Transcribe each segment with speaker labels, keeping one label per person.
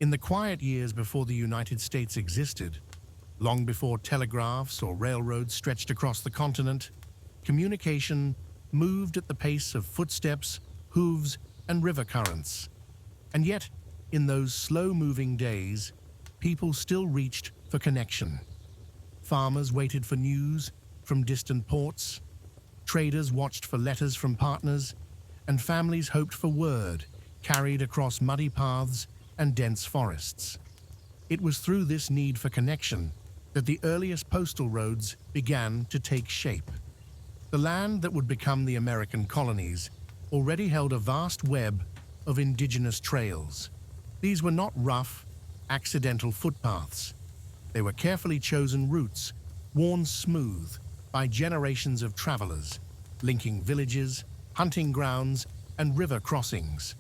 Speaker 1: In the quiet years before the United States existed, long before telegraphs or railroads stretched across the continent, communication moved at the pace of footsteps, hooves, and river currents. And yet, in those slow-moving days, people still reached for connection. Farmers waited for news from distant ports, traders watched for letters from partners, and families hoped for word carried across muddy paths and dense forests. It was through this need for connection that the earliest postal roads began to take shape. The land that would become the American colonies already held a vast web of indigenous trails. These were not rough, accidental footpaths. They were carefully chosen routes, worn smooth by generations of travelers, linking villages, hunting grounds, and river crossings.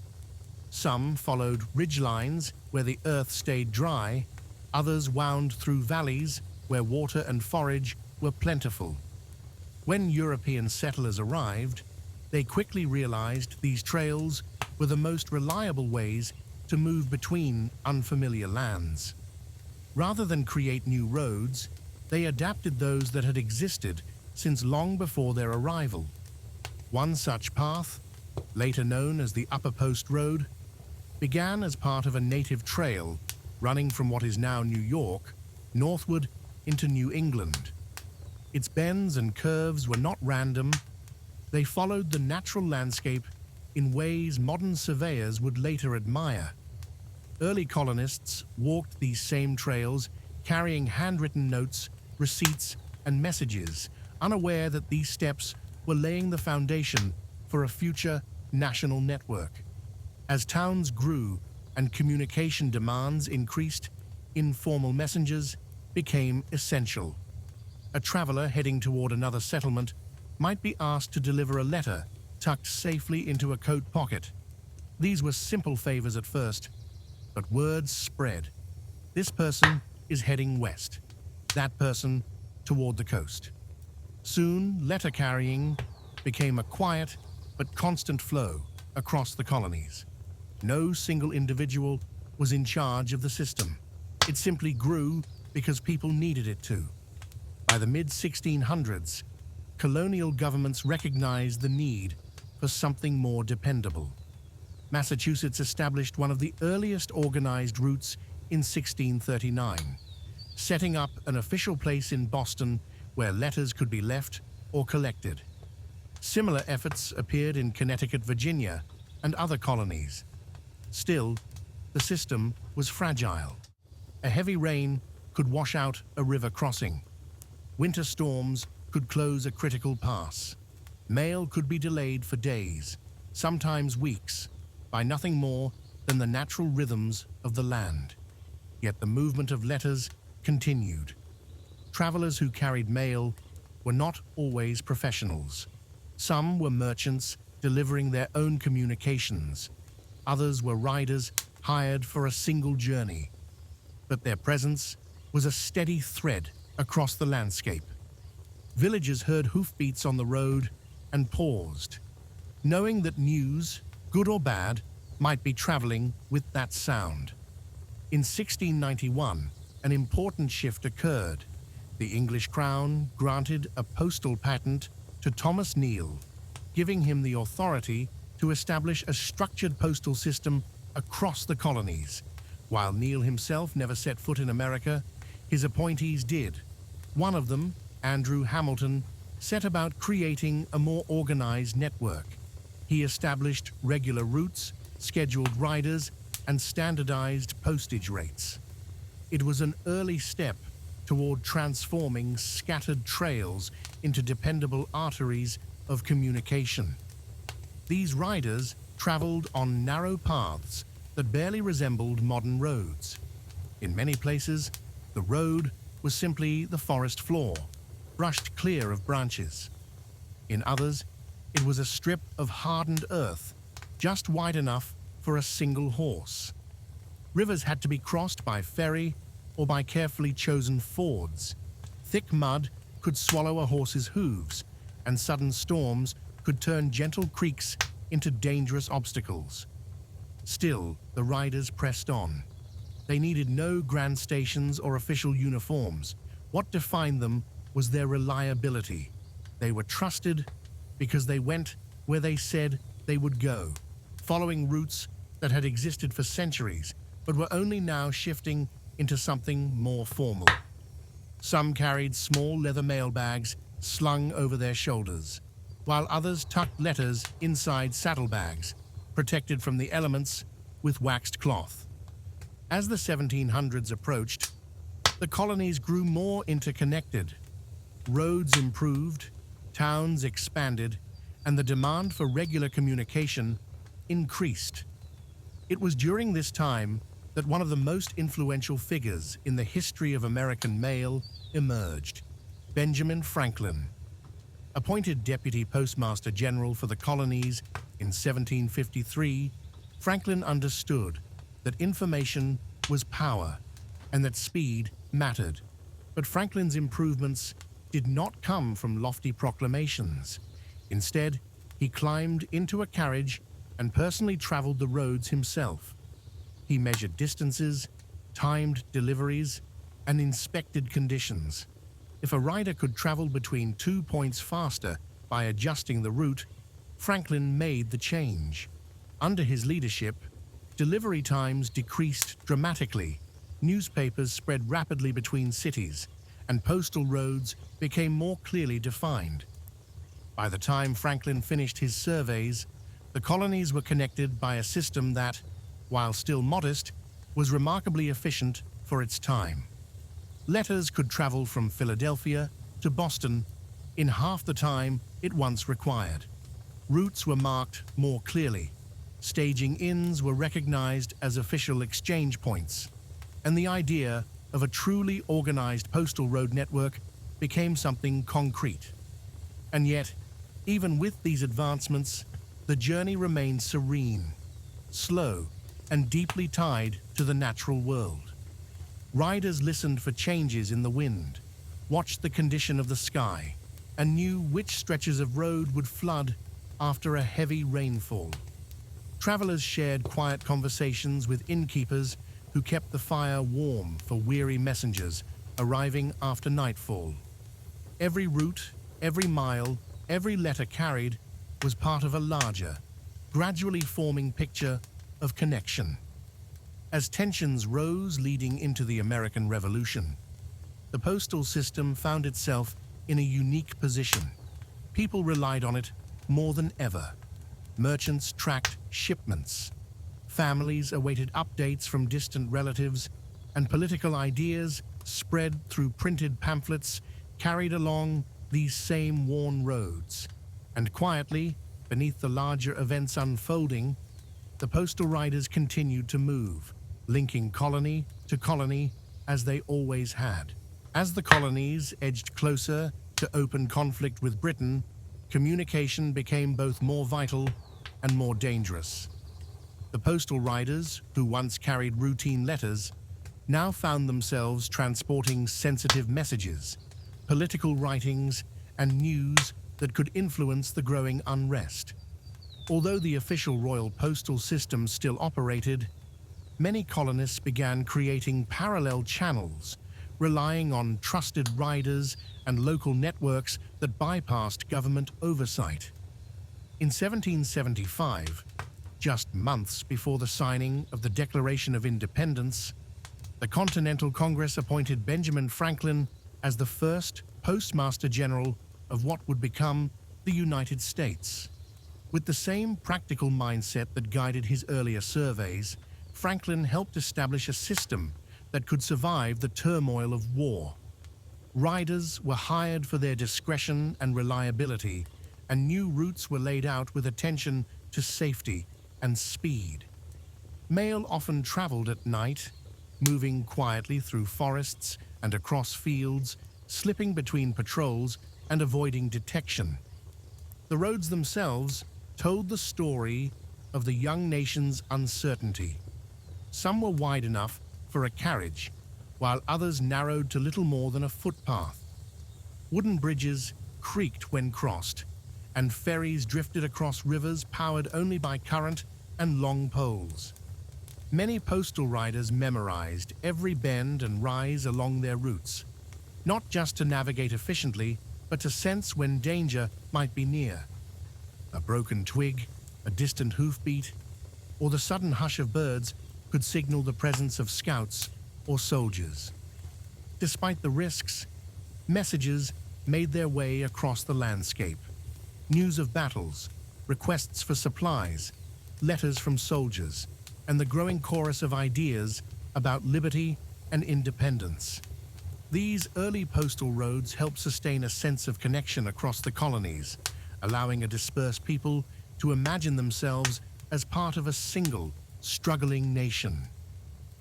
Speaker 1: Some followed ridgelines where the earth stayed dry, others wound through valleys where water and forage were plentiful. When European settlers arrived, they quickly realized these trails were the most reliable ways to move between unfamiliar lands. Rather than create new roads, they adapted those that had existed since long before their arrival. One such path, later known as the Upper Post Road, began as part of a native trail running from what is now New York northward into New England. Its bends and curves were not random. They followed the natural landscape in ways modern surveyors would later admire. Early colonists walked these same trails, carrying handwritten notes, receipts, and messages, unaware that these steps were laying the foundation for a future national network. As towns grew and communication demands increased, informal messengers became essential. A traveler heading toward another settlement might be asked to deliver a letter tucked safely into a coat pocket. These were simple favors at first, but words spread. This person is heading west, that person toward the coast. Soon, letter carrying became a quiet but constant flow across the colonies. No single individual was in charge of the system. It simply grew because people needed it to. By the mid-1600s, colonial governments recognized the need for something more dependable. Massachusetts established one of the earliest organized routes in 1639, setting up an official place in Boston where letters could be left or collected. Similar efforts appeared in Connecticut, Virginia, and other colonies. Still, the system was fragile. A heavy rain could wash out a river crossing. Winter storms could close a critical pass. Mail could be delayed for days, sometimes weeks, by nothing more than the natural rhythms of the land. Yet the movement of letters continued. Travelers who carried mail were not always professionals. Some were merchants delivering their own communications. Others were riders hired for a single journey. But their presence was a steady thread across the landscape. Villagers heard hoofbeats on the road and paused, knowing that news, good or bad, might be traveling with that sound. In 1691, an important shift occurred. The English crown granted a postal patent to Thomas Neal, giving him the authority to establish a structured postal system across the colonies. While Neal himself never set foot in America, his appointees did. One of them, Andrew Hamilton, set about creating a more organized network. He established regular routes, scheduled riders, and standardized postage rates. It was an early step toward transforming scattered trails into dependable arteries of communication. These riders traveled on narrow paths that barely resembled modern roads. In many places, the road was simply the forest floor, brushed clear of branches. In others, it was a strip of hardened earth, just wide enough for a single horse. Rivers had to be crossed by ferry or by carefully chosen fords. Thick mud could swallow a horse's hooves, and sudden storms could turn gentle creeks into dangerous obstacles. Still, the riders pressed on. They needed no grand stations or official uniforms. What defined them was their reliability. They were trusted because they went where they said they would go, following routes that had existed for centuries, but were only now shifting into something more formal. Some carried small leather mailbags slung over their shoulders, while others tucked letters inside saddlebags, protected from the elements with waxed cloth. As the 1700s approached, the colonies grew more interconnected. Roads improved, towns expanded, and the demand for regular communication increased. It was during this time that one of the most influential figures in the history of American mail emerged, Benjamin Franklin. Appointed Deputy Postmaster General for the colonies in 1753, Franklin understood that information was power and that speed mattered. But Franklin's improvements did not come from lofty proclamations. Instead, he climbed into a carriage and personally traveled the roads himself. He measured distances, timed deliveries, and inspected conditions. If a rider could travel between 2 points faster by adjusting the route, Franklin made the change. Under his leadership, delivery times decreased dramatically, newspapers spread rapidly between cities, and postal roads became more clearly defined. By the time Franklin finished his surveys, the colonies were connected by a system that, while still modest, was remarkably efficient for its time. Letters could travel from Philadelphia to Boston in half the time it once required. Routes were marked more clearly. Staging inns were recognized as official exchange points, and the idea of a truly organized postal road network became something concrete. And yet, even with these advancements, the journey remained serene, slow, and deeply tied to the natural world. Riders listened for changes in the wind, watched the condition of the sky, and knew which stretches of road would flood after a heavy rainfall. Travelers shared quiet conversations with innkeepers who kept the fire warm for weary messengers arriving after nightfall. Every route, every mile, every letter carried was part of a larger, gradually forming picture of connection. As tensions rose leading into the American Revolution, the postal system found itself in a unique position. People relied on it more than ever. Merchants tracked shipments. Families awaited updates from distant relatives, and political ideas, spread through printed pamphlets, carried along these same worn roads. And quietly, beneath the larger events unfolding, the postal riders continued to move, linking colony to colony as they always had. As the colonies edged closer to open conflict with Britain, communication became both more vital and more dangerous. The postal riders, who once carried routine letters, now found themselves transporting sensitive messages, political writings, and news that could influence the growing unrest. Although the official royal postal system still operated, many colonists began creating parallel channels, relying on trusted riders and local networks that bypassed government oversight. In 1775, just months before the signing of the Declaration of Independence, the Continental Congress appointed Benjamin Franklin as the first Postmaster General of what would become the United States. With the same practical mindset that guided his earlier surveys, Franklin helped establish a system that could survive the turmoil of war. Riders were hired for their discretion and reliability, and new routes were laid out with attention to safety and speed. Mail often traveled at night, moving quietly through forests and across fields, slipping between patrols and avoiding detection. The roads themselves told the story of the young nation's uncertainty. Some were wide enough for a carriage, while others narrowed to little more than a footpath. Wooden bridges creaked when crossed, and ferries drifted across rivers powered only by current and long poles. Many postal riders memorized every bend and rise along their routes, not just to navigate efficiently, but to sense when danger might be near. A broken twig, a distant hoofbeat, or the sudden hush of birds could signal the presence of scouts or soldiers. Despite the risks, messages made their way across the landscape. News of battles, requests for supplies, letters from soldiers, and the growing chorus of ideas about liberty and independence. These early postal roads helped sustain a sense of connection across the colonies, allowing a dispersed people to imagine themselves as part of a single, struggling nation.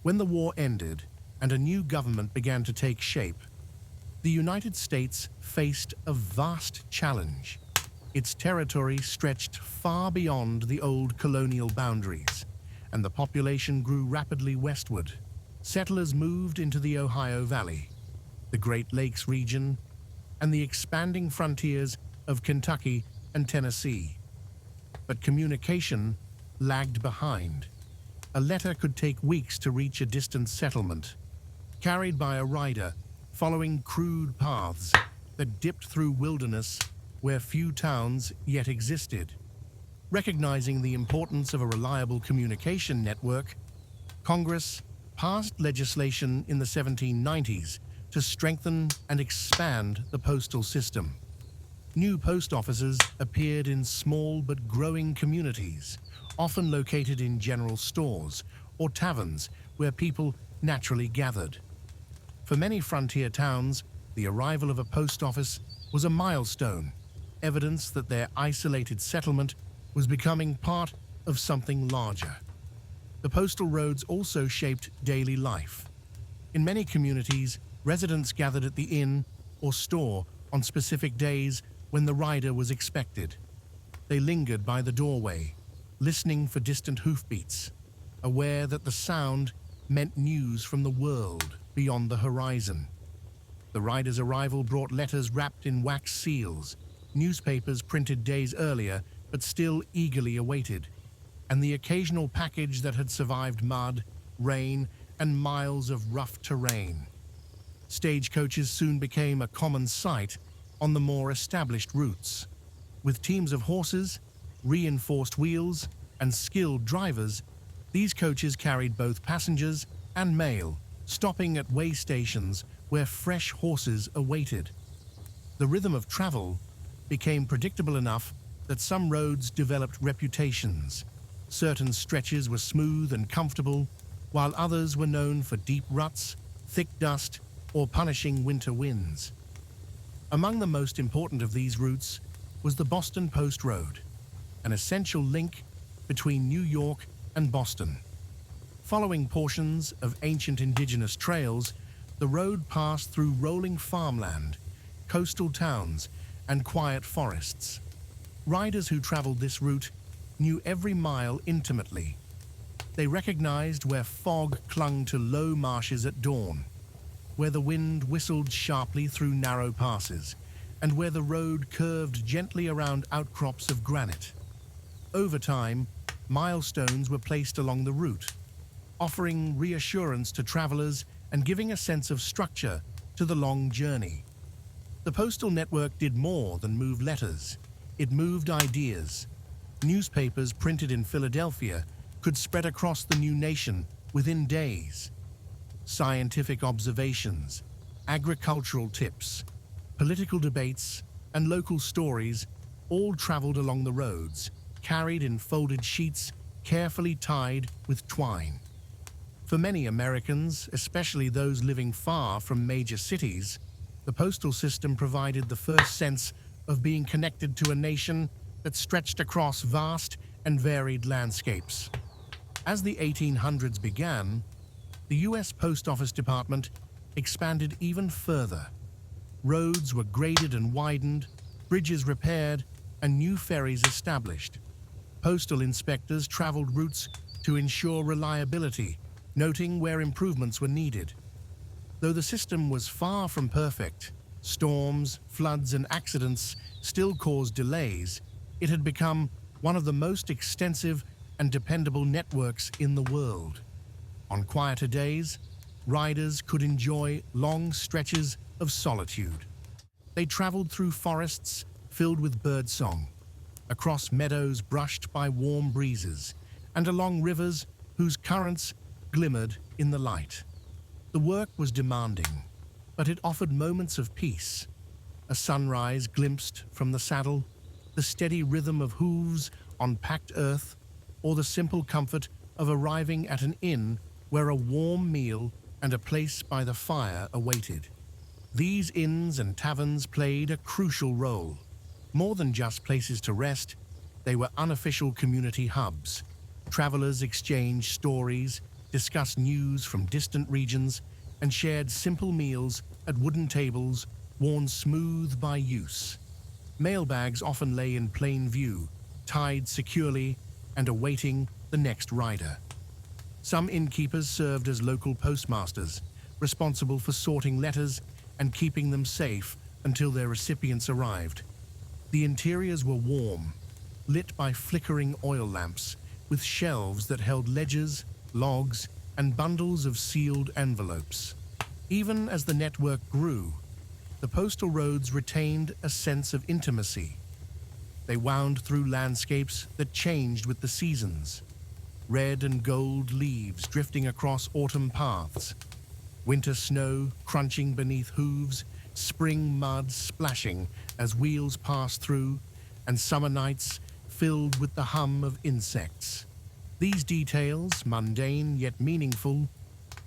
Speaker 1: When the war ended and a new government began to take shape, the United States faced a vast challenge. Its territory stretched far beyond the old colonial boundaries, and the population grew rapidly westward. Settlers moved into the Ohio Valley, the Great Lakes region, and the expanding frontiers of Kentucky and Tennessee. But communication lagged behind. A letter could take weeks to reach a distant settlement, carried by a rider following crude paths that dipped through wilderness where few towns yet existed. Recognizing the importance of a reliable communication network, Congress passed legislation in the 1790s to strengthen and expand the postal system. New post offices appeared in small but growing communities, often located in general stores or taverns where people naturally gathered. For many frontier towns, the arrival of a post office was a milestone, evidence that their isolated settlement was becoming part of something larger. The postal roads also shaped daily life. In many communities, residents gathered at the inn or store on specific days when the rider was expected. They lingered by the doorway, listening for distant hoofbeats, aware that the sound meant news from the world beyond the horizon. The rider's arrival brought letters wrapped in wax seals, newspapers printed days earlier but still eagerly awaited, and the occasional package that had survived mud, rain, and miles of rough terrain. Stagecoaches soon became a common sight on the more established routes. With teams of horses, reinforced wheels, and skilled drivers, these coaches carried both passengers and mail, stopping at way stations where fresh horses awaited. The rhythm of travel became predictable enough that some roads developed reputations. Certain stretches were smooth and comfortable, while others were known for deep ruts, thick dust, or punishing winter winds. Among the most important of these routes was the Boston Post Road, an essential link between New York and Boston. Following portions of ancient indigenous trails, the road passed through rolling farmland, coastal towns, and quiet forests. Riders who traveled this route knew every mile intimately. They recognized where fog clung to low marshes at dawn, where the wind whistled sharply through narrow passes, and where the road curved gently around outcrops of granite. Over time, milestones were placed along the route, offering reassurance to travelers and giving a sense of structure to the long journey. The postal network did more than move letters. It moved ideas. Newspapers printed in Philadelphia could spread across the new nation within days. Scientific observations, agricultural tips, political debates, and local stories all traveled along the roads, carried in folded sheets carefully tied with twine. For many Americans, especially those living far from major cities, the postal system provided the first sense of being connected to a nation that stretched across vast and varied landscapes. As the 1800s began, the U.S. Post Office Department expanded even further. Roads were graded and widened, bridges repaired, and new ferries established. Postal inspectors traveled routes to ensure reliability, noting where improvements were needed. Though the system was far from perfect, storms, floods, and accidents still caused delays, it had become one of the most extensive and dependable networks in the world. On quieter days, riders could enjoy long stretches of solitude. They traveled through forests filled with birdsong, across meadows brushed by warm breezes, and along rivers whose currents glimmered in the light. The work was demanding, but it offered moments of peace. A sunrise glimpsed from the saddle, the steady rhythm of hooves on packed earth, or the simple comfort of arriving at an inn where a warm meal and a place by the fire awaited. These inns and taverns played a crucial role. More than just places to rest, they were unofficial community hubs. Travelers exchanged stories, discussed news from distant regions, and shared simple meals at wooden tables worn smooth by use. Mailbags often lay in plain view, tied securely and awaiting the next rider. Some innkeepers served as local postmasters, responsible for sorting letters and keeping them safe until their recipients arrived. The interiors were warm, lit by flickering oil lamps, with shelves that held ledgers, logs, and bundles of sealed envelopes. Even as the network grew, the postal roads retained a sense of intimacy. They wound through landscapes that changed with the seasons, red and gold leaves drifting across autumn paths, winter snow crunching beneath hooves, spring mud splashing as wheels passed through, and summer nights filled with the hum of insects. These details, mundane yet meaningful,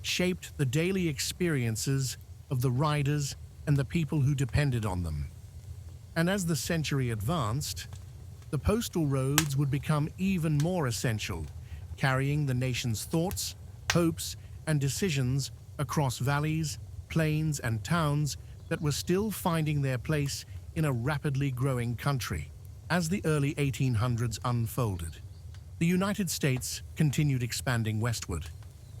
Speaker 1: shaped the daily experiences of the riders and the people who depended on them. And as the century advanced, the postal roads would become even more essential, carrying the nation's thoughts, hopes, and decisions across valleys, plains, and towns that were still finding their place in a rapidly growing country. As the early 1800s unfolded, the United States continued expanding westward,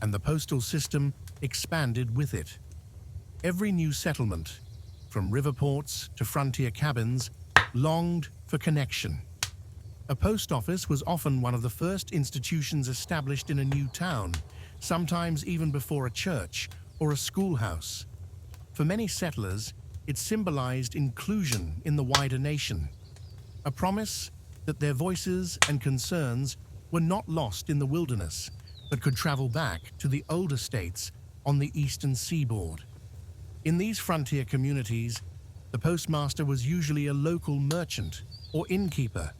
Speaker 1: and the postal system expanded with it. Every new settlement, from river ports to frontier cabins, longed for connection. A post office was often one of the first institutions established in a new town, sometimes even before a church or a schoolhouse. For many settlers, it symbolized inclusion in the wider nation, a promise that their voices and concerns were not lost in the wilderness, but could travel back to the older states on the eastern seaboard. In these frontier communities, the postmaster was usually a local merchant or innkeeper,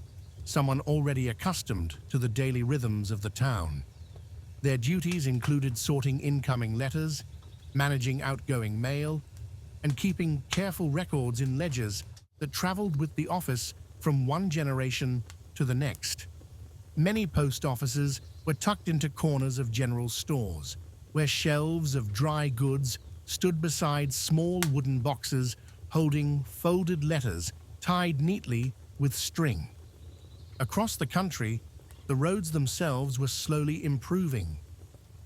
Speaker 1: someone already accustomed to the daily rhythms of the town. Their duties included sorting incoming letters, managing outgoing mail, and keeping careful records in ledgers that traveled with the office from one generation to the next. Many post offices were tucked into corners of general stores, where shelves of dry goods stood beside small wooden boxes holding folded letters tied neatly with string. Across the country, the roads themselves were slowly improving.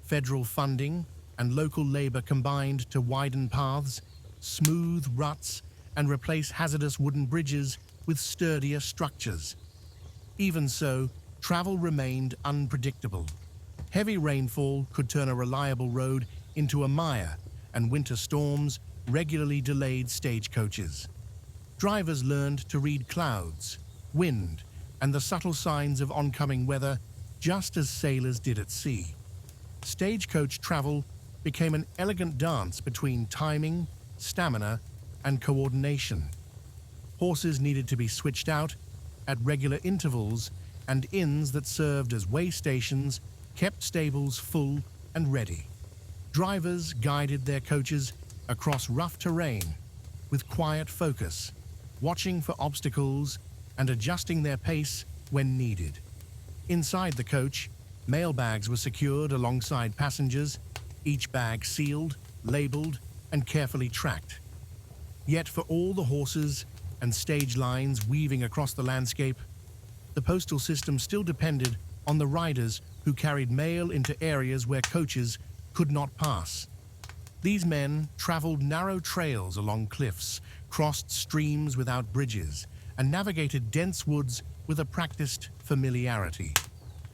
Speaker 1: Federal funding and local labor combined to widen paths, smooth ruts, and replace hazardous wooden bridges with sturdier structures. Even so, travel remained unpredictable. Heavy rainfall could turn a reliable road into a mire, and winter storms regularly delayed stagecoaches. Drivers learned to read clouds, wind, and the subtle signs of oncoming weather, just as sailors did at sea. Stagecoach travel became an elegant dance between timing, stamina, and coordination. Horses needed to be switched out at regular intervals, and inns that served as way stations kept stables full and ready. Drivers guided their coaches across rough terrain with quiet focus, watching for obstacles and adjusting their pace when needed. Inside the coach, mail bags were secured alongside passengers, each bag sealed, labeled, and carefully tracked. Yet for all the horses and stage lines weaving across the landscape, the postal system still depended on the riders who carried mail into areas where coaches could not pass. These men traveled narrow trails along cliffs, crossed streams without bridges, and navigated dense woods with a practiced familiarity.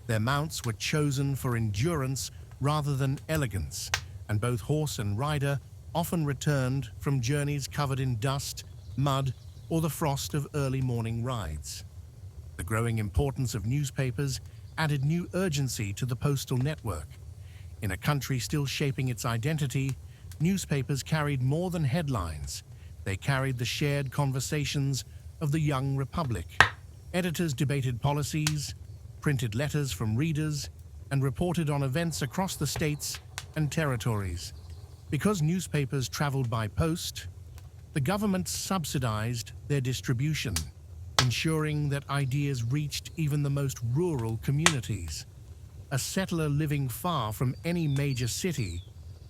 Speaker 1: Their mounts were chosen for endurance rather than elegance, and both horse and rider often returned from journeys covered in dust, mud, or the frost of early morning rides. The growing importance of newspapers added new urgency to the postal network. In a country still shaping its identity, newspapers carried more than headlines. They carried the shared conversations of the young republic. Editors debated policies, printed letters from readers, and reported on events across the states and territories. Because newspapers traveled by post, the government subsidized their distribution, ensuring that ideas reached even the most rural communities. A settler living far from any major city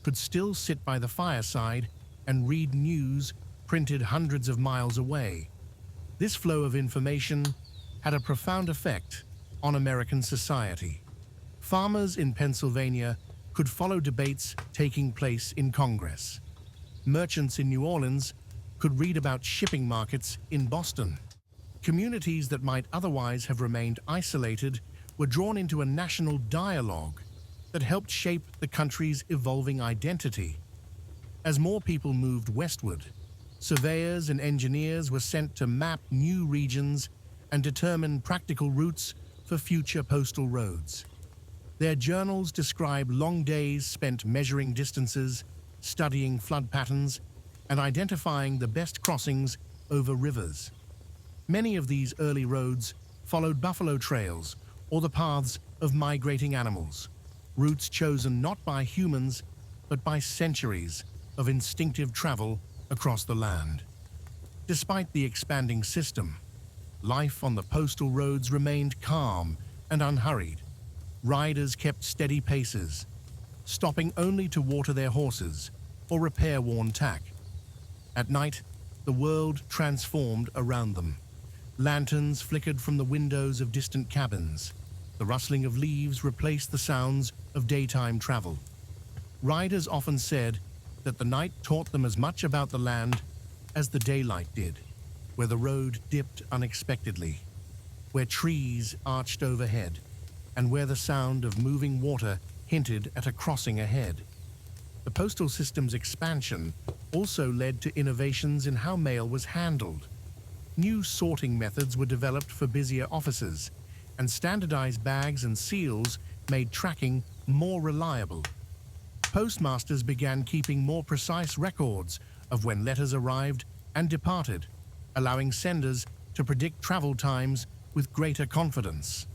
Speaker 1: could still sit by the fireside and read news printed hundreds of miles away. This flow of information had a profound effect on American society. Farmers in Pennsylvania could follow debates taking place in Congress. Merchants in New Orleans could read about shipping markets in Boston. Communities that might otherwise have remained isolated were drawn into a national dialogue that helped shape the country's evolving identity. As more people moved westward, surveyors and engineers were sent to map new regions and determine practical routes for future postal roads. Their journals describe long days spent measuring distances, studying flood patterns, and identifying the best crossings over rivers. Many of these early roads followed buffalo trails or the paths of migrating animals, routes chosen not by humans, but by centuries of instinctive travel across the land. Despite the expanding system, life on the postal roads remained calm and unhurried. Riders kept steady paces, stopping only to water their horses or repair worn tack. At night, the world transformed around them. Lanterns flickered from the windows of distant cabins. The rustling of leaves replaced the sounds of daytime travel. Riders often said that the night taught them as much about the land as the daylight did, where the road dipped unexpectedly, where trees arched overhead, and where the sound of moving water hinted at a crossing ahead. The postal system's expansion also led to innovations in how mail was handled. New sorting methods were developed for busier offices, and standardized bags and seals made tracking more reliable. Postmasters began keeping more precise records of when letters arrived and departed, allowing senders to predict travel times with greater confidence.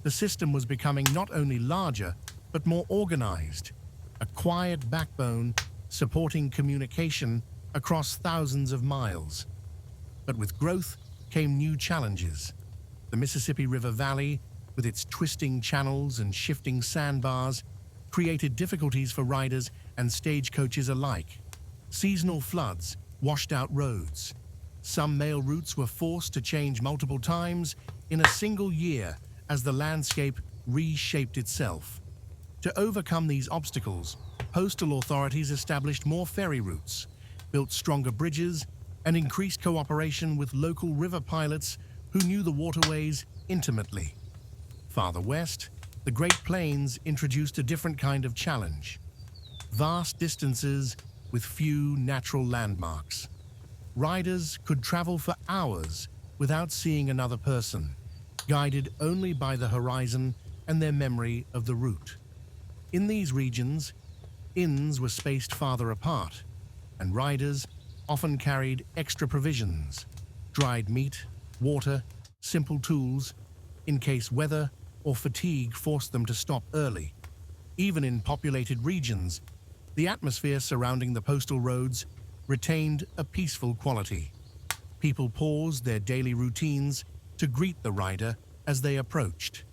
Speaker 1: The system was becoming not only larger, but more organized, a quiet backbone supporting communication across thousands of miles. But with growth came new challenges. The Mississippi River Valley, with its twisting channels and shifting sandbars, created difficulties for riders and stagecoaches alike. Seasonal floods washed out roads. Some mail routes were forced to change multiple times in a single year as the landscape reshaped itself. To overcome these obstacles, postal authorities established more ferry routes, built stronger bridges, and increased cooperation with local river pilots who knew the waterways intimately. Farther west, the Great Plains introduced a different kind of challenge. Vast distances with few natural landmarks. Riders could travel for hours without seeing another person, guided only by the horizon and their memory of the route. In these regions, inns were spaced farther apart, and riders often carried extra provisions, dried meat, water, simple tools, in case weather or fatigue forced them to stop early. Even in populated regions, the atmosphere surrounding the postal roads retained a peaceful quality. People paused their daily routines to greet the rider as they approached.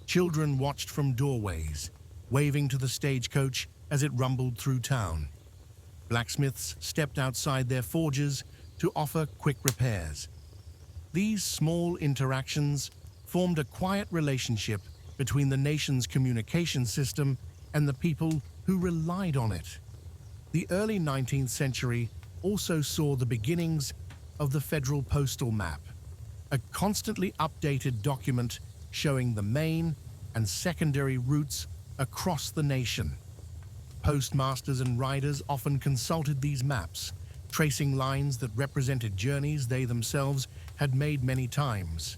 Speaker 1: Children watched from doorways, waving to the stagecoach as it rumbled through town. Blacksmiths stepped outside their forges to offer quick repairs. These small interactions formed a quiet relationship between the nation's communication system and the people who relied on it. The early 19th century also saw the beginnings of the Federal Postal Map, a constantly updated document showing the main and secondary routes across the nation. Postmasters and riders often consulted these maps, tracing lines that represented journeys they themselves had made many times.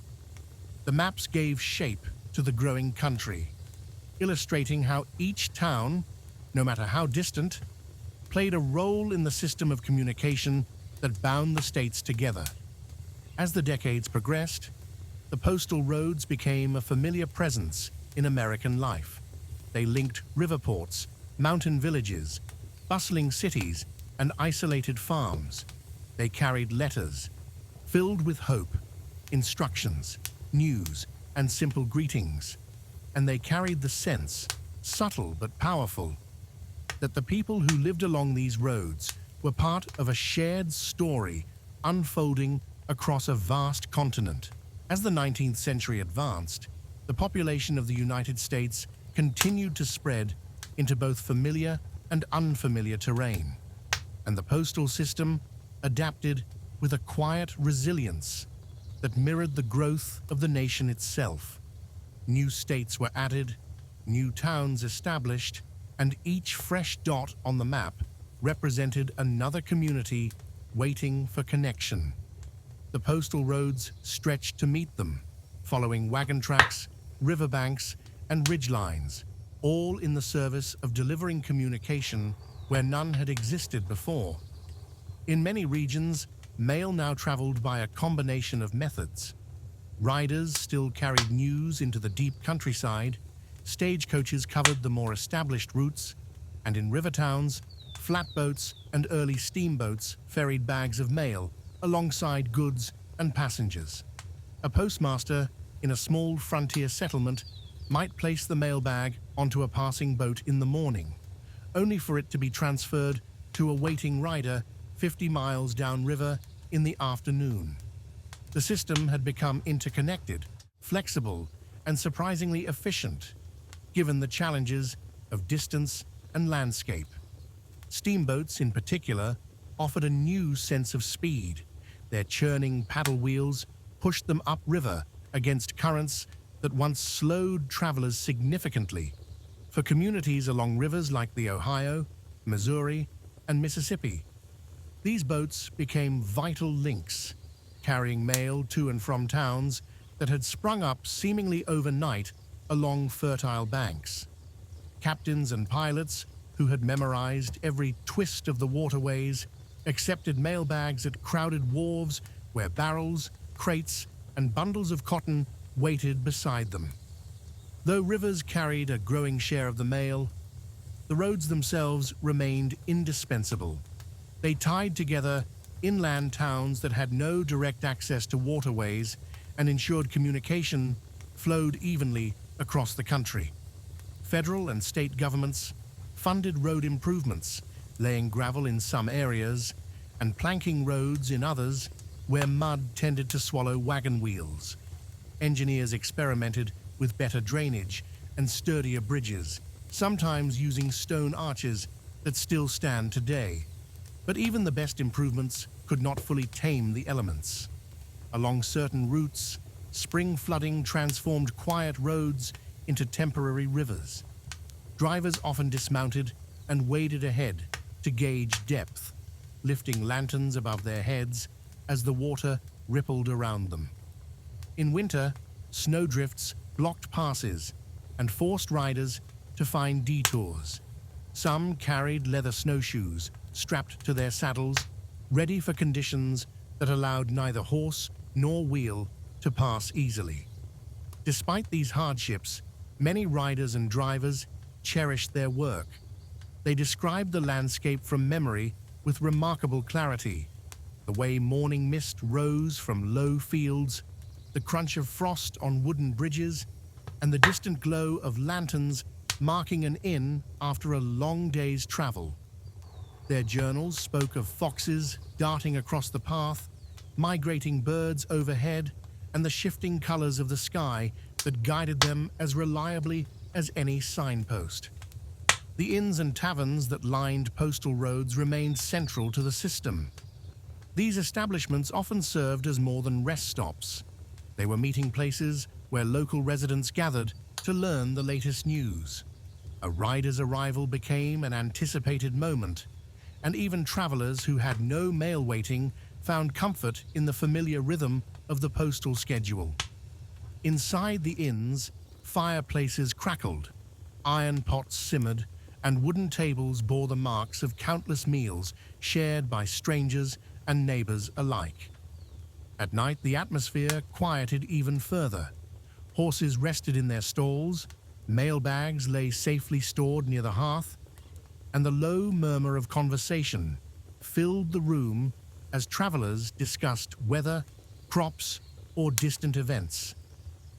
Speaker 1: The maps gave shape to the growing country, illustrating how each town, no matter how distant, played a role in the system of communication that bound the states together. As the decades progressed, the postal roads became a familiar presence in American life. They linked river ports, mountain villages, bustling cities, and isolated farms. They carried letters, filled with hope, instructions, news, and simple greetings. And they carried the sense, subtle but powerful, that the people who lived along these roads were part of a shared story unfolding across a vast continent. As the 19th century advanced, the population of the United States continued to spread into both familiar and unfamiliar terrain, and the postal system adapted with a quiet resilience that mirrored the growth of the nation itself. New states were added, new towns established, and each fresh dot on the map represented another community waiting for connection. The postal roads stretched to meet them, following wagon tracks, riverbanks, and ridgelines, all in the service of delivering communication where none had existed before. In many regions, mail now traveled by a combination of methods. Riders still carried news into the deep countryside, stagecoaches covered the more established routes, and in river towns, flatboats and early steamboats ferried bags of mail alongside goods and passengers. A postmaster in a small frontier settlement might place the mailbag onto a passing boat in the morning, only for it to be transferred to a waiting rider 50 miles downriver in the afternoon. The system had become interconnected, flexible, and surprisingly efficient, given the challenges of distance and landscape. Steamboats, in particular, offered a new sense of speed. Their churning paddle wheels pushed them upriver against currents that once slowed travelers significantly. For communities along rivers like the Ohio, Missouri, and Mississippi, these boats became vital links, carrying mail to and from towns that had sprung up seemingly overnight along fertile banks. Captains and pilots who had memorized every twist of the waterways accepted mailbags at crowded wharves where barrels, crates, and bundles of cotton waited beside them. Though rivers carried a growing share of the mail, the roads themselves remained indispensable. They tied together inland towns that had no direct access to waterways and ensured communication flowed evenly across the country. Federal and state governments funded road improvements, laying gravel in some areas and planking roads in others where mud tended to swallow wagon wheels. Engineers experimented with better drainage and sturdier bridges, sometimes using stone arches that still stand today. But even the best improvements could not fully tame the elements. Along certain routes, spring flooding transformed quiet roads into temporary rivers. Drivers often dismounted and waded ahead to gauge depth, lifting lanterns above their heads as the water rippled around them. In winter, snowdrifts blocked passes and forced riders to find detours. Some carried leather snowshoes strapped to their saddles, ready for conditions that allowed neither horse nor wheel to pass easily. Despite these hardships, many riders and drivers cherished their work. They described the landscape from memory with remarkable clarity. The way morning mist rose from low fields, the crunch of frost on wooden bridges, and the distant glow of lanterns marking an inn after a long day's travel. Their journals spoke of foxes darting across the path, migrating birds overhead, and the shifting colors of the sky that guided them as reliably as any signpost. The inns and taverns that lined postal roads remained central to the system. These establishments often served as more than rest stops. They were meeting places where local residents gathered to learn the latest news. A rider's arrival became an anticipated moment, and even travelers who had no mail waiting found comfort in the familiar rhythm of the postal schedule. Inside the inns, fireplaces crackled, iron pots simmered, and wooden tables bore the marks of countless meals shared by strangers and neighbors alike. At night, the atmosphere quieted even further. Horses rested in their stalls, mailbags lay safely stored near the hearth, and the low murmur of conversation filled the room as travelers discussed weather, crops, or distant events.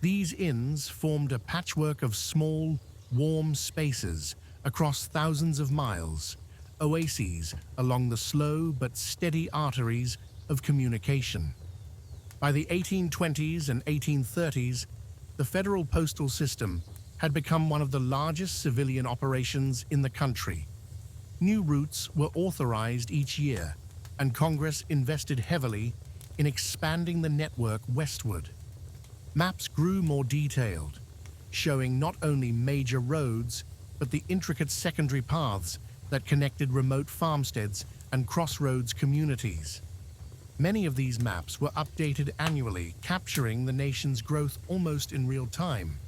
Speaker 1: These inns formed a patchwork of small, warm spaces across thousands of miles, oases along the slow but steady arteries of communication. By the 1820s and 1830s, the federal postal system had become one of the largest civilian operations in the country. New routes were authorized each year, and Congress invested heavily in expanding the network westward. Maps grew more detailed, showing not only major roads, but the intricate secondary paths that connected remote farmsteads and crossroads communities. Many of these maps were updated annually, capturing the nation's growth almost in real time.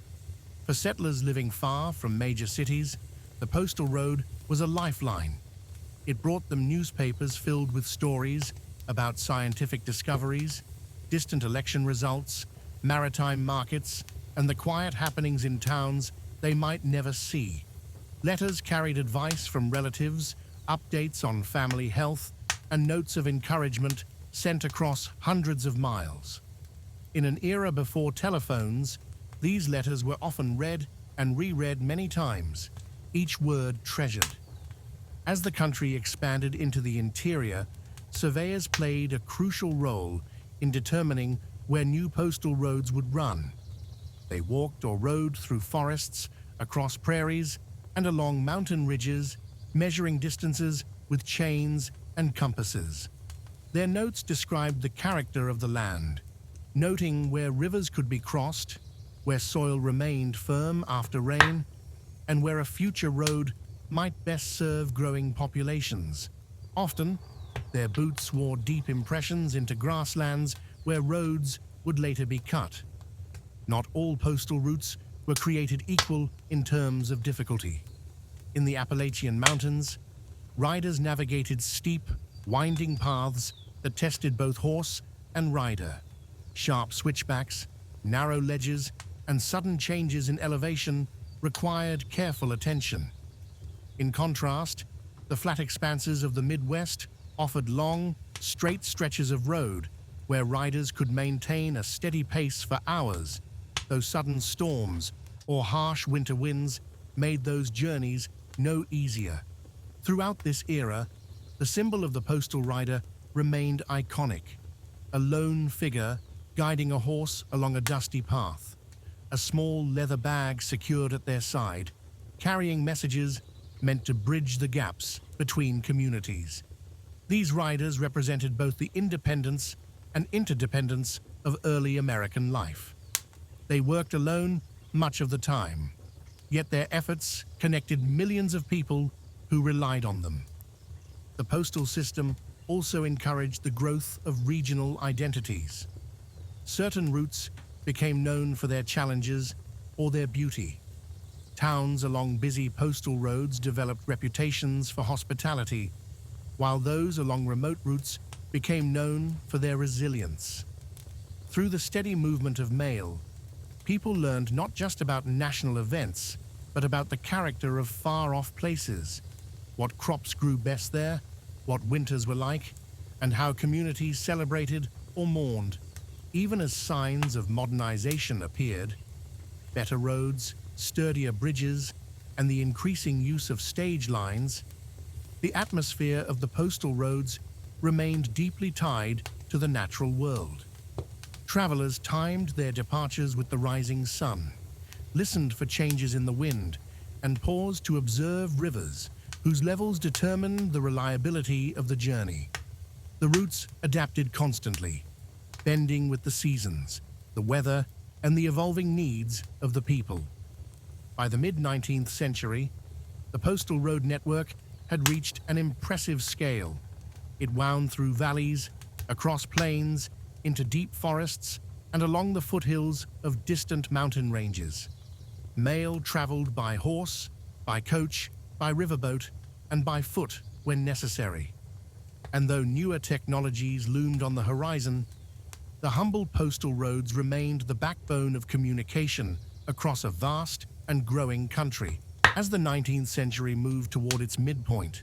Speaker 1: For settlers living far from major cities, the postal road was a lifeline. It brought them newspapers filled with stories about scientific discoveries, distant election results, maritime markets, and the quiet happenings in towns they might never see. Letters carried advice from relatives, updates on family health, and notes of encouragement sent across hundreds of miles. In an era before telephones, these letters were often read and reread many times, each word treasured. As the country expanded into the interior, surveyors played a crucial role in determining where new postal roads would run. They walked or rode through forests, across prairies, and along mountain ridges, measuring distances with chains and compasses. Their notes described the character of the land, noting where rivers could be crossed, where soil remained firm after rain, and where a future road might best serve growing populations. Often, their boots wore deep impressions into grasslands where roads would later be cut. Not all postal routes were created equal in terms of difficulty. In the Appalachian Mountains, riders navigated steep, winding paths that tested both horse and rider. Sharp switchbacks, narrow ledges, and sudden changes in elevation required careful attention. In contrast, the flat expanses of the Midwest offered long, straight stretches of road where riders could maintain a steady pace for hours, though sudden storms or harsh winter winds made those journeys no easier. Throughout this era, the symbol of the postal rider remained iconic, a lone figure guiding a horse along a dusty path, a small leather bag secured at their side, carrying messages meant to bridge the gaps between communities. These riders represented both the independence and interdependence of early American life. They worked alone much of the time, yet their efforts connected millions of people who relied on them. The postal system also encouraged the growth of regional identities. Certain routes became known for their challenges or their beauty. Towns along busy postal roads developed reputations for hospitality, while those along remote routes became known for their resilience. Through the steady movement of mail, people learned not just about national events, but about the character of far-off places, what crops grew best there, what winters were like, and how communities celebrated or mourned. Even as signs of modernization appeared, better roads, sturdier bridges, and the increasing use of stage lines, the atmosphere of the postal roads remained deeply tied to the natural world. Travelers timed their departures with the rising sun, listened for changes in the wind, and paused to observe rivers whose levels determined the reliability of the journey. The routes adapted constantly, bending with the seasons, the weather, and the evolving needs of the people. By the mid-19th century, The postal road network had reached an impressive scale. It wound through valleys, across plains, into deep forests, and along the foothills of distant mountain ranges. Mail traveled by horse, by coach, by riverboat, and by foot when necessary. And though newer technologies loomed on the horizon, the humble postal roads remained the backbone of communication across a vast and growing country. As the 19th century moved toward its midpoint,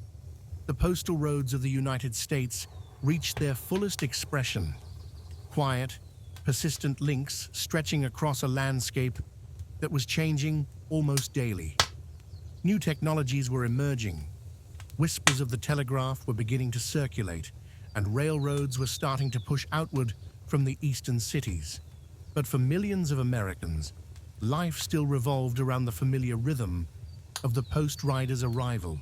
Speaker 1: the postal roads of the United States reached their fullest expression. Quiet, persistent links stretching across a landscape that was changing almost daily. New technologies were emerging. Whispers of the telegraph were beginning to circulate, and railroads were starting to push outward from the eastern cities. But for millions of Americans, life still revolved around the familiar rhythm of the post rider's arrival,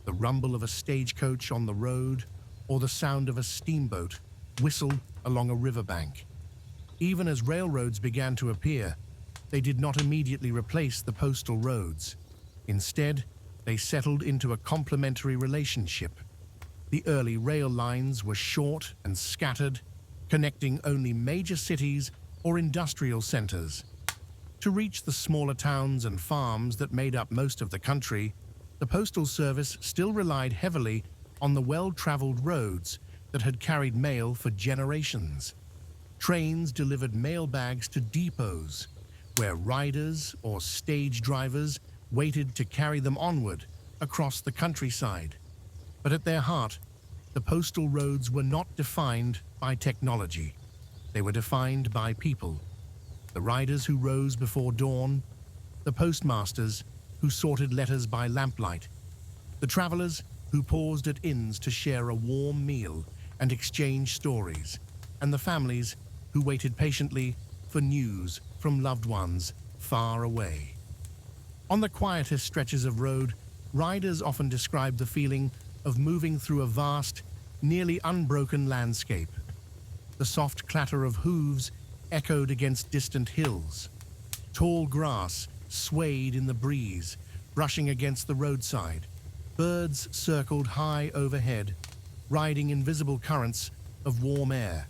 Speaker 1: the rumble of a stagecoach on the road, or the sound of a steamboat whistle along a riverbank. Even as railroads began to appear, they did not immediately replace the postal roads. Instead, they settled into a complementary relationship. The early rail lines were short and scattered, connecting only major cities or industrial centers. To reach the smaller towns and farms that made up most of the country, the postal service still relied heavily on the well-traveled roads that had carried mail for generations. Trains delivered mail bags to depots, where riders or stage drivers waited to carry them onward across the countryside. But at their heart, the postal roads were not defined by technology. They were defined by people. The riders who rose before dawn, the postmasters who sorted letters by lamplight, the travelers who paused at inns to share a warm meal and exchange stories, and the families who waited patiently for news from loved ones far away. On the quietest stretches of road, riders often described the feeling of moving through a vast, nearly unbroken landscape. The soft clatter of hooves echoed against distant hills. Tall grass swayed in the breeze, brushing against the roadside. Birds circled high overhead, riding invisible currents of warm air.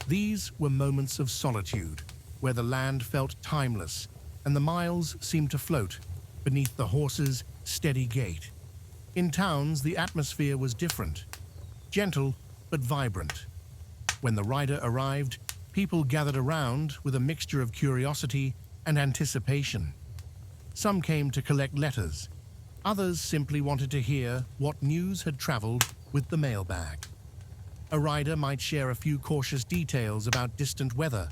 Speaker 1: These were moments of solitude, where the land felt timeless and the miles seemed to float beneath the horse's steady gait. In towns, the atmosphere was different, gentle but vibrant. When the rider arrived, people gathered around with a mixture of curiosity and anticipation. Some came to collect letters. Others simply wanted to hear what news had traveled with the mailbag. A rider might share a few cautious details about distant weather,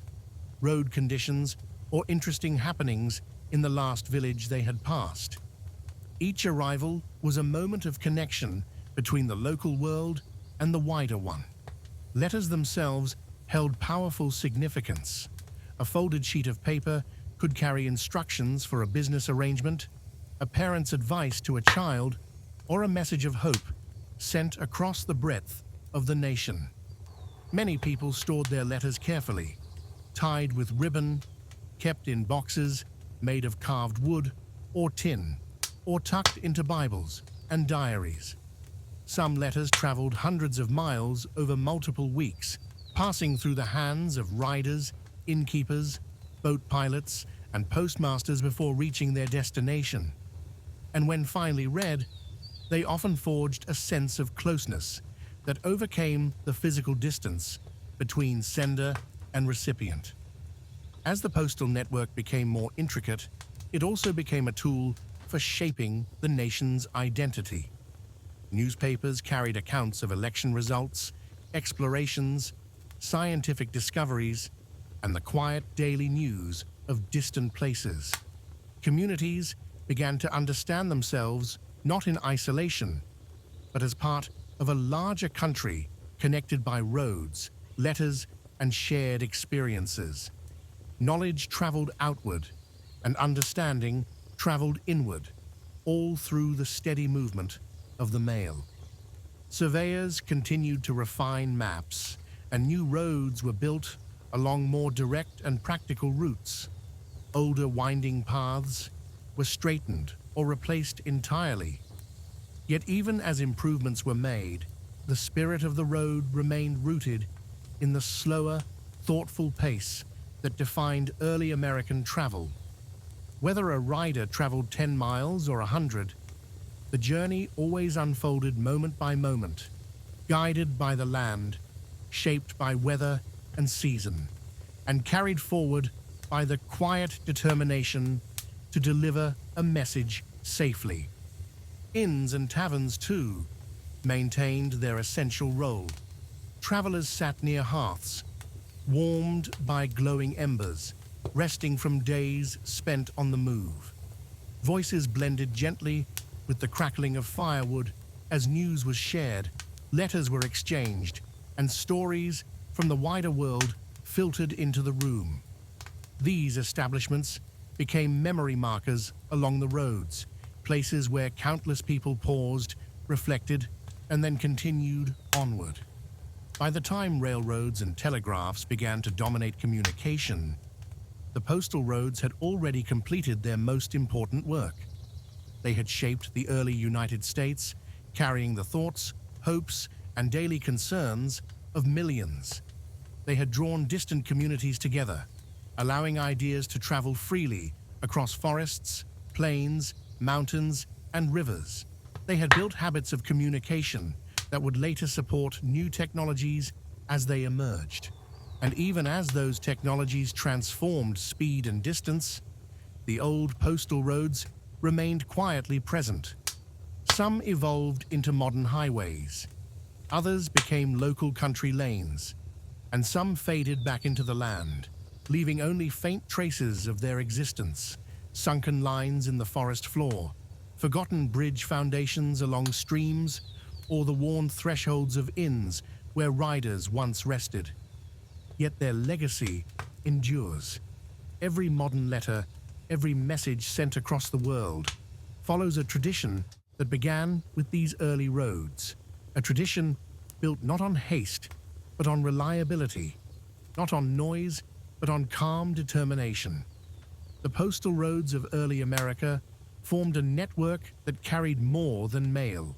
Speaker 1: road conditions, or interesting happenings in the last village they had passed. Each arrival was a moment of connection between the local world and the wider one. Letters themselves held powerful significance. A folded sheet of paper could carry instructions for a business arrangement, a parent's advice to a child, or a message of hope sent across the breadth of the nation. Many people stored their letters carefully, tied with ribbon, kept in boxes made of carved wood or tin, or tucked into Bibles and diaries. Some letters traveled hundreds of miles over multiple weeks, passing through the hands of riders, innkeepers, boat pilots, and postmasters before reaching their destination. And when finally read, they often forged a sense of closeness that overcame the physical distance between sender and recipient. As the postal network became more intricate, it also became a tool for shaping the nation's identity. Newspapers carried accounts of election results, explorations, scientific discoveries, and the quiet daily news of distant places. Communities began to understand themselves not in isolation, but as part of a larger country connected by roads, letters, and shared experiences. Knowledge traveled outward, and understanding traveled inward, all through the steady movement of the mail. Surveyors continued to refine maps, and new roads were built along more direct and practical routes. Older winding paths were straightened or replaced entirely. Yet even as improvements were made, the spirit of the road remained rooted in the slower, thoughtful pace that defined early American travel. Whether a rider traveled 10 miles or 100, the journey always unfolded moment by moment, guided by the land, shaped by weather and season, and carried forward by the quiet determination to deliver a message safely. Inns and taverns, too, maintained their essential role. Travelers sat near hearths, warmed by glowing embers, resting from days spent on the move. Voices blended gently with the crackling of firewood as news was shared, letters were exchanged, and stories from the wider world filtered into the room. These establishments became memory markers along the roads, places where countless people paused, reflected, and then continued onward. By the time railroads and telegraphs began to dominate communication, the postal roads had already completed their most important work. They had shaped the early United States, carrying the thoughts, hopes, and daily concerns of millions. They had drawn distant communities together, allowing ideas to travel freely across forests, plains, mountains, and rivers. They had built habits of communication that would later support new technologies as they emerged. And even as those technologies transformed speed and distance, the old postal roads remained quietly present. Some evolved into modern highways, others became local country lanes, and some faded back into the land, leaving only faint traces of their existence, sunken lines in the forest floor, forgotten bridge foundations along streams, or the worn thresholds of inns where riders once rested. Yet their legacy endures. Every modern letter, every message sent across the world, follows a tradition that began with these early roads, a tradition built not on haste, but on reliability, not on noise, but on calm determination. The postal roads of early America formed a network that carried more than mail.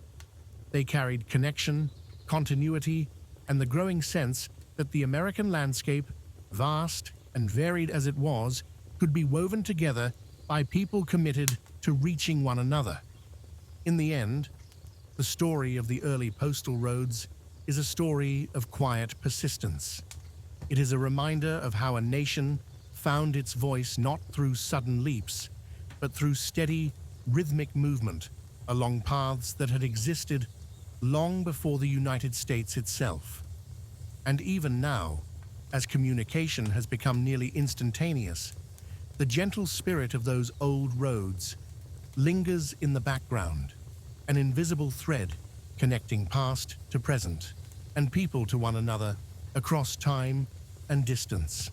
Speaker 1: They carried connection, continuity, and the growing sense that the American landscape, vast and varied as it was, could be woven together by people committed to reaching one another. In the end, the story of the early postal roads is a story of quiet persistence. It is a reminder of how a nation found its voice not through sudden leaps, but through steady, rhythmic movement along paths that had existed long before the United States itself. And even now, as communication has become nearly instantaneous, the gentle spirit of those old roads lingers in the background, an invisible thread connecting past to present and people to one another across time and distance.